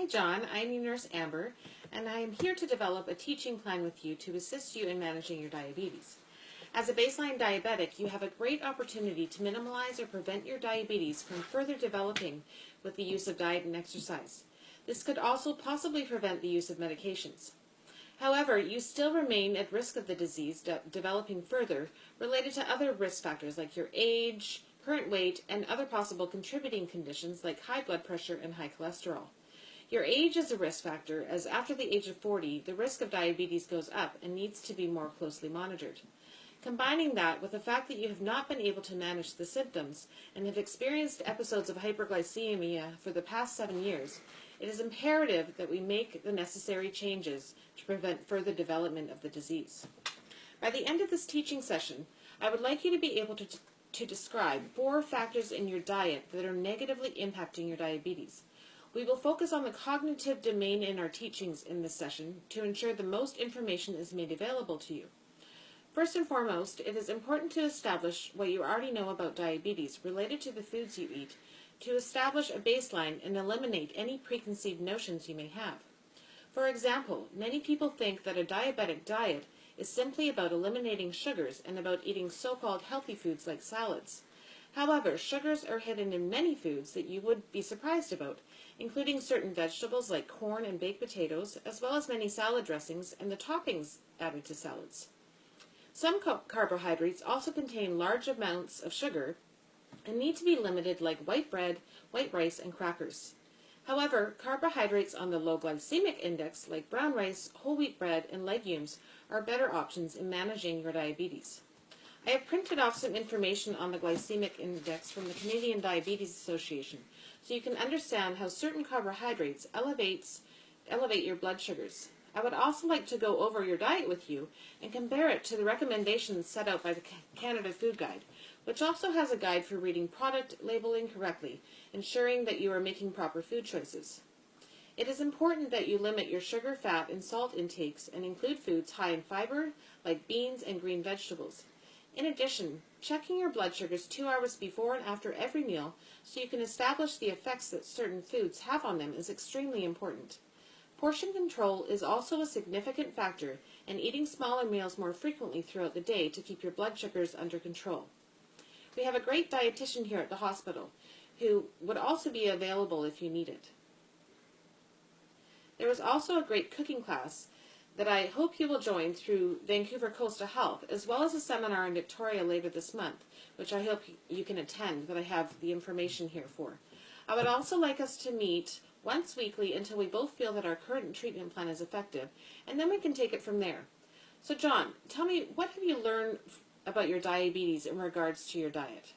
Hi John, I'm your nurse Amber, and I am here to develop a teaching plan with you to assist you in managing your diabetes. As a baseline diabetic, you have a great opportunity to minimize or prevent your diabetes from further developing with the use of diet and exercise. This could also possibly prevent the use of medications. However, you still remain at risk of the disease developing further related to other risk factors like your age, current weight, and other possible contributing conditions like high blood pressure and high cholesterol. Your age is a risk factor, as after the age of 40, the risk of diabetes goes up and needs to be more closely monitored. Combining that with the fact that you have not been able to manage the symptoms and have experienced episodes of hyperglycemia for the past 7 years, it is imperative that we make the necessary changes to prevent further development of the disease. By the end of this teaching session, I would like you to be able to describe 4 factors in your diet that are negatively impacting your diabetes. We will focus on the cognitive domain in our teachings in this session to ensure the most information is made available to you. First and foremost, it is important to establish what you already know about diabetes related to the foods you eat, to establish a baseline and eliminate any preconceived notions you may have. For example, many people think that a diabetic diet is simply about eliminating sugars and about eating so-called healthy foods like salads. However, sugars are hidden in many foods that you would be surprised about, including certain vegetables like corn and baked potatoes, as well as many salad dressings and the toppings added to salads. Some carbohydrates also contain large amounts of sugar and need to be limited, like white bread, white rice, and crackers. However, carbohydrates on the low glycemic index, like brown rice, whole wheat bread, and legumes, are better options in managing your diabetes. I have printed off some information on the glycemic index from the Canadian Diabetes Association, so you can understand how certain carbohydrates elevate your blood sugars. I would also like to go over your diet with you and compare it to the recommendations set out by the Canada Food Guide, which also has a guide for reading product labeling correctly, ensuring that you are making proper food choices. It is important that you limit your sugar, fat, and salt intakes and include foods high in fiber, like beans and green vegetables. In addition, checking your blood sugars 2 hours before and after every meal so you can establish the effects that certain foods have on them is extremely important. Portion control is also a significant factor, and eating smaller meals more frequently throughout the day to keep your blood sugars under control. We have a great dietitian here at the hospital who would also be available if you need it. There is also a great cooking class that I hope you will join through Vancouver Coastal Health, as well as a seminar in Victoria later this month, which I hope you can attend, that I have the information here for. I would also like us to meet once weekly until we both feel that our current treatment plan is effective, and then we can take it from there. So John, tell me, what have you learned about your diabetes in regards to your diet?